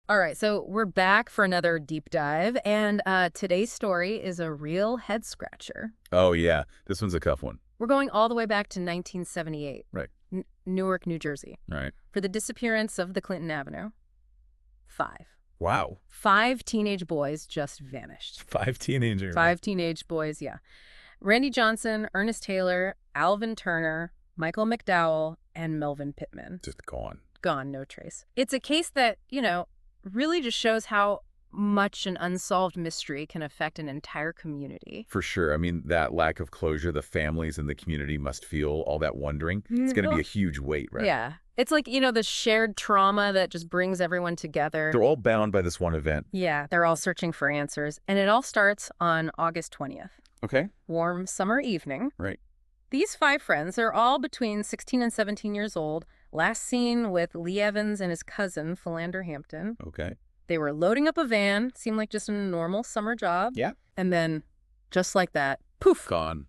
All right, so we're back for another deep dive, and today's story is a real head-scratcher. Oh, yeah. This one's a tough one. We're going all the way back to 1978, Right. Newark, New Jersey, Right. for the disappearance of the Clinton Avenue. Wow. Five teenage boys just vanished. Five teenagers. Five teenage boys, yeah. Randy Johnson, Ernest Taylor, Alvin Turner, Michael McDowell, and Melvin Pittman. Just gone. Gone, no trace. It's a case that, really just shows how much an unsolved mystery can affect an entire community. For sure. I mean, that lack of closure, the families and the community must feel all that wondering. It's going to be a huge weight, right? Yeah. It's like, the shared trauma that just brings everyone together. They're all bound by this one event. Yeah, they're all searching for answers. And it all starts on August 20th. Okay. Warm summer evening. Right. These five friends are all between 16 and 17 years old, last seen with Lee Evans and his cousin, Philander Hampton. Okay. They were loading up a van, seemed like just a normal summer job. Yeah. And then, just like that, poof, Gone.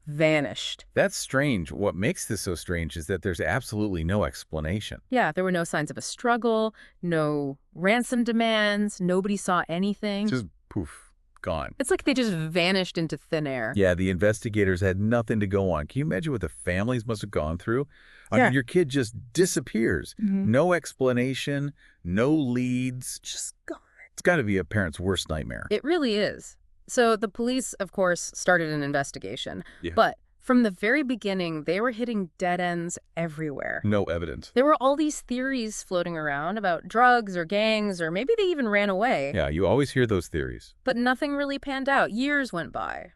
vanished. That's strange. What makes this so strange is that there's absolutely no explanation. Yeah, there were no signs of a struggle, no ransom demands, nobody saw anything. Just poof. Gone. It's like they just vanished into thin air. Yeah, the investigators had nothing to go on. Can you imagine what the families must have gone through? I Yeah. mean, your kid just disappears. No explanation, no leads. Just gone. It's got to be a parent's worst nightmare. It really is. So the police, of course, started an investigation. Yeah. But from the very beginning, they were hitting dead ends everywhere. No evidence. There were all these theories floating around about drugs or gangs, or maybe they even ran away. Yeah, you always hear those theories. But nothing really panned out. Years went by.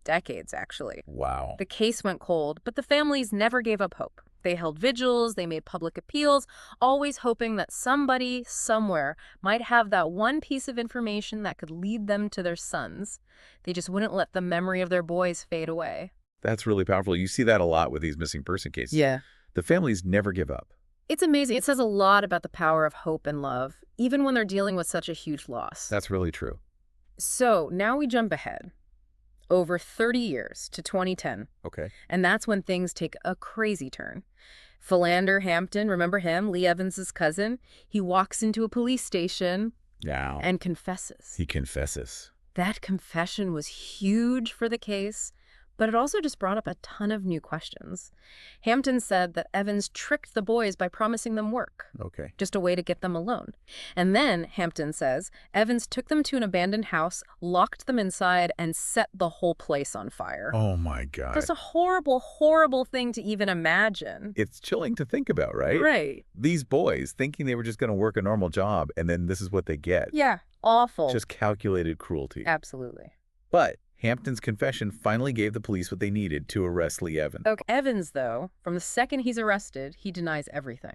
Decades, actually. Wow. The case went cold, but the families never gave up hope. They held vigils, they made public appeals, always hoping that somebody, somewhere, might have that one piece of information that could lead them to their sons. They just wouldn't let the memory of their boys fade away. That's really powerful. You see that a lot with these missing person cases. Yeah. The families never give up. It's amazing. It says a lot about the power of hope and love, even when they're dealing with such a huge loss. That's really true. So now we jump ahead. Over 30 years to 2010. Okay. And that's when things take a crazy turn. Philander Hampton, remember him, Lee Evans' cousin? He walks into a police station Now, and confesses. he confesses. That confession was huge for the case, but it also just brought up a ton of new questions. Hampton said that Evans tricked the boys by promising them work, Okay. just a way to get them alone. And then, Hampton says, Evans took them to an abandoned house, locked them inside, and set the whole place on fire. Oh, my God. That's a horrible, horrible thing to even imagine. It's chilling to think about, right? Right. These boys thinking they were just going to work a normal job, and then this is what they get. Yeah, awful. Just calculated cruelty. Absolutely. But Hampton's confession finally gave the police what they needed to arrest Lee Evans. Okay. Evans, though, from the second he's arrested, he denies everything.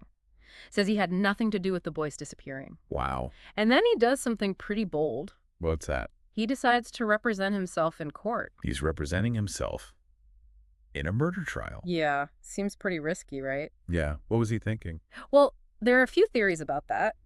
Says he had nothing to do with the boys disappearing. Wow. And then he does something pretty bold. What's that? He decides to represent himself in court. He's representing himself in a murder trial. Yeah, seems pretty risky, right? Yeah. What was he thinking? Well, there are a few theories about that.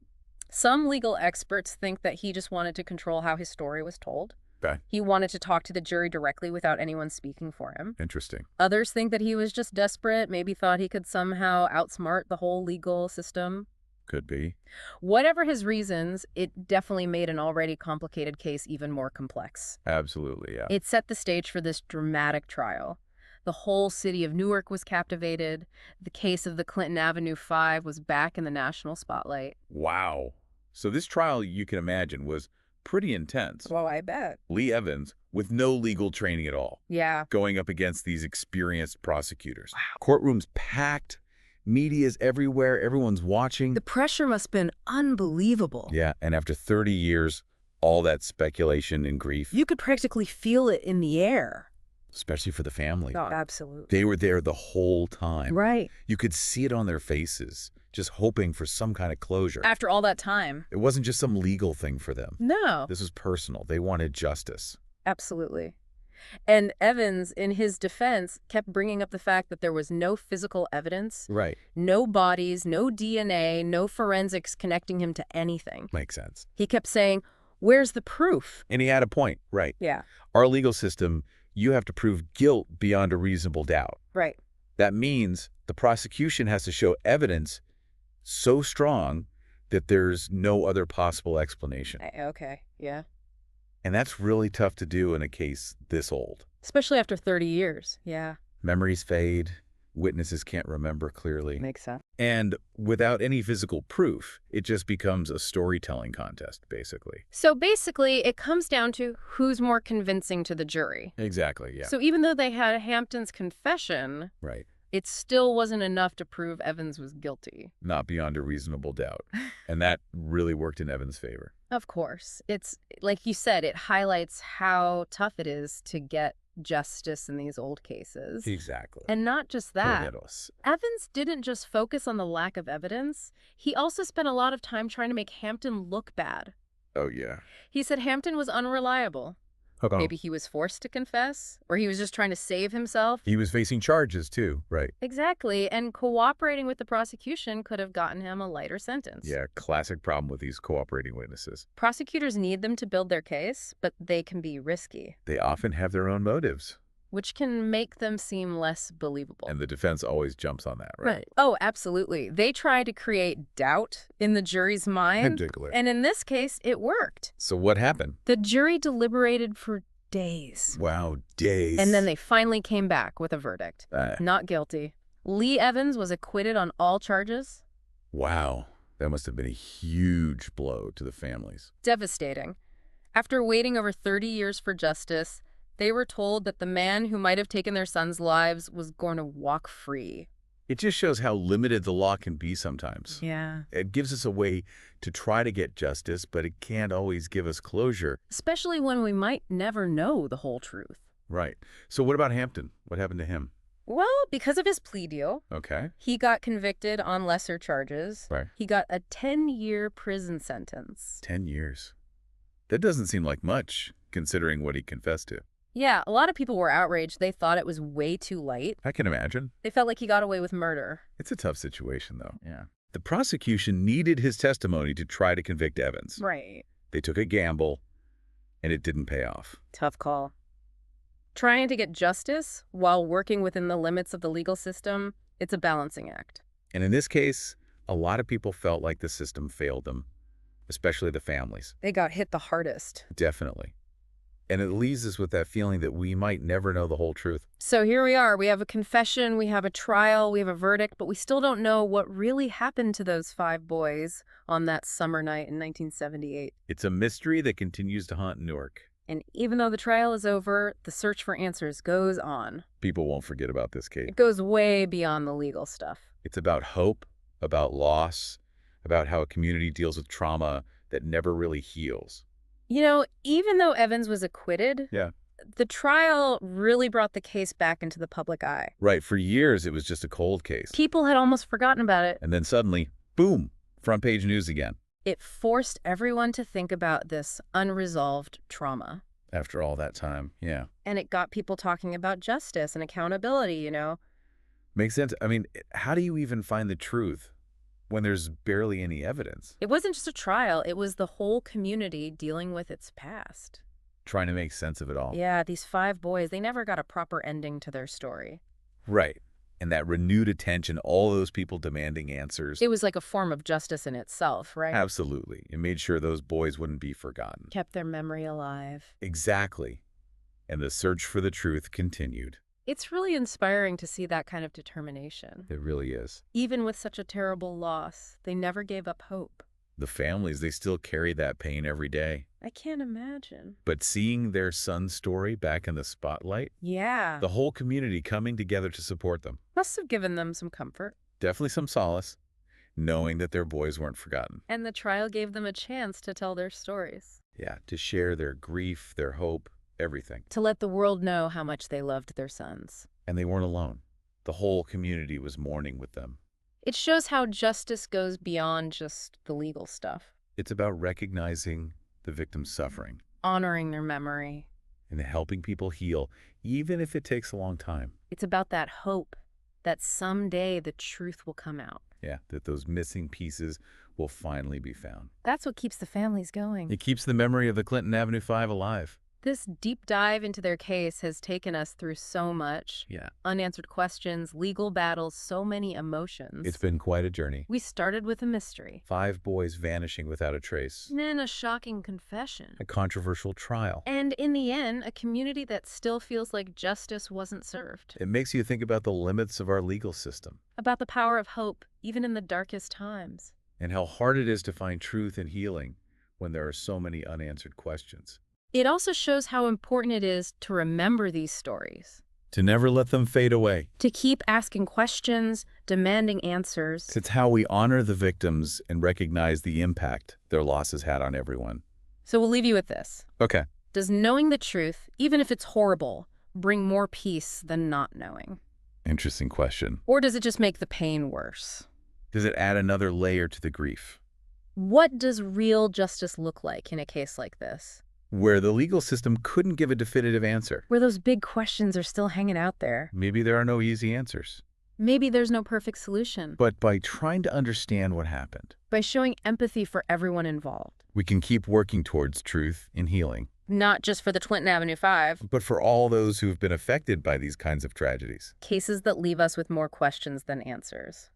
Some legal experts think that he just wanted to control how his story was told. Okay. He wanted to talk to the jury directly without anyone speaking for him. Interesting. Others think that he was just desperate, maybe thought he could somehow outsmart the whole legal system. Could be. Whatever his reasons, it definitely made an already complicated case even more complex. Absolutely, yeah. It set the stage for this dramatic trial. The whole city of Newark was captivated. The case of the Clinton Avenue Five was back in the national spotlight. Wow. So this trial, you can imagine, was pretty intense. Well, I bet. Lee Evans, with no legal training at all, Yeah. going up against these experienced prosecutors. Wow. Courtrooms packed, media's everywhere, everyone's watching. The pressure must have been unbelievable. Yeah, and after 30 years, all that speculation and grief, You could practically feel it in the air. especially for the family. Oh, absolutely. They were there the whole time. Right. You could see it on their faces, just hoping for some kind of closure. After all that time. It wasn't just some legal thing for them. No. This was personal. They wanted justice. Absolutely. And Evans, in his defense, kept bringing up the fact that there was no physical evidence, Right. no bodies, no DNA, no forensics connecting him to anything. Makes sense. He kept saying, where's the proof? And he had a point. Right. Yeah. Our legal system, you have to prove guilt beyond a reasonable doubt. Right. That means the prosecution has to show evidence so strong that there's no other possible explanation. Okay, yeah. And that's really tough to do in a case this old. Especially after 30 years, yeah. Memories fade, witnesses can't remember clearly. Makes sense. And without any physical proof, it just becomes a storytelling contest, basically. So basically, it comes down to who's more convincing to the jury. Exactly, yeah. So even though they had Hampton's confession, Right. it still wasn't enough to prove Evans was guilty. Not beyond a reasonable doubt. And that really worked in Evans' favor. Of course. It's, like you said, it highlights how tough it is to get justice in these old cases. Exactly. And not just that. Correctos. Evans didn't just focus on the lack of evidence. He also spent a lot of time trying to make Hampton look bad. Oh, yeah. He said Hampton was unreliable. Uh-oh. Maybe he was forced to confess, or he was just trying to save himself. He was facing charges, too. Right. Exactly, and cooperating with the prosecution could have gotten him a lighter sentence. Yeah, classic problem with these cooperating witnesses. Prosecutors need them to build their case, but they can be risky, They often have their own motives. which can make them seem less believable. And the defense always jumps on that, right? Oh, absolutely. They try to create doubt in the jury's mind. Ridiculous. And in this case, it worked. So what happened? The jury deliberated for days. Wow, days. And then they finally came back with a verdict. Not guilty. Lee Evans was acquitted on all charges. Wow, that must have been a huge blow to the families. Devastating. After waiting over 30 years for justice, they were told that the man who might have taken their sons' lives was going to walk free. It just shows how limited the law can be sometimes. Yeah. It gives us a way to try to get justice, but it can't always give us closure. Especially when we might never know the whole truth. Right. So what about Hampton? What happened to him? Well, because of his plea deal, Okay. he got convicted on lesser charges. Right. He got a 10-year prison sentence. 10 years. That doesn't seem like much, considering what he confessed to. Yeah, a lot of people were outraged. They thought it was way too light. I can imagine. They felt like he got away with murder. It's a tough situation, though. Yeah. The prosecution needed his testimony to try to convict Evans. Right. They took a gamble, and it didn't pay off. Tough call. Trying to get justice while working within the limits of the legal system, it's a balancing act. And in this case, a lot of people felt like the system failed them, especially the families. They got hit the hardest. Definitely. And it leaves us with that feeling that we might never know the whole truth. So here we are. We have a confession, we have a trial, we have a verdict, but we still don't know what really happened to those 5 boys on that summer night in 1978. It's a mystery that continues to haunt Newark. And even though the trial is over, the search for answers goes on. People won't forget about this case. It goes way beyond the legal stuff. It's about hope, about loss, about how a community deals with trauma that never really heals. You know, even though Evans was acquitted, Yeah. the trial really brought the case back into the public eye. Right. For years, it was just a cold case. People had almost forgotten about it. And then suddenly, boom, front page news again. It forced everyone to think about this unresolved trauma. After all that time, yeah. And it got people talking about justice and accountability, you know. Makes sense. I mean, how do you even find the truth when there's barely any evidence? It wasn't just a trial. It was the whole community dealing with its past. Trying to make sense of it all. Yeah, these 5 boys, they never got a proper ending to their story. Right. And that renewed attention, all those people demanding answers. It was like a form of justice in itself, right? Absolutely. It made sure those boys wouldn't be forgotten. Kept their memory alive. Exactly. And the search for the truth continued. It's really inspiring to see that kind of determination. It really is. Even with such a terrible loss, they never gave up hope. The families, they still carry that pain every day. I can't imagine. But seeing their son's story back in the spotlight, Yeah. the whole community coming together to support them, Must have given them some comfort. definitely some solace, knowing that their boys weren't forgotten. And the trial gave them a chance to tell their stories. Yeah, to share their grief, their hope, everything. To let the world know how much they loved their sons. And they weren't alone. The whole community was mourning with them. It shows how justice goes beyond just the legal stuff. It's about recognizing the victim's suffering Honoring their memory. and helping people heal, even if it takes a long time. It's about that hope that someday the truth will come out. Yeah, that those missing pieces will finally be found. That's what keeps the families going. It keeps the memory of the Clinton Avenue 5 alive. This deep dive into their case has taken us through so much. Yeah. Unanswered questions, legal battles, so many emotions. It's been quite a journey. We started with a mystery. 5 boys vanishing without a trace. Then a shocking confession. A controversial trial. And in the end, a community that still feels like justice wasn't served. It makes you think about the limits of our legal system About the power of hope, even in the darkest times. and how hard it is to find truth and healing when there are so many unanswered questions. It also shows how important it is to remember these stories. To never let them fade away. To keep asking questions, demanding answers. It's how we honor the victims and recognize the impact their losses had on everyone. So we'll leave you with this. Okay. Does knowing the truth, even if it's horrible, bring more peace than not knowing? Interesting question. Or does it just make the pain worse? Does it add another layer to the grief? What does real justice look like in a case like this? Where the legal system couldn't give a definitive answer. Where those big questions are still hanging out there. Maybe there are no easy answers. Maybe there's no perfect solution. But by trying to understand what happened, By showing empathy for everyone involved. we can keep working towards truth and healing. Not just for the Clinton Avenue 5. But for all those who've been affected by these kinds of tragedies. Cases that leave us with more questions than answers.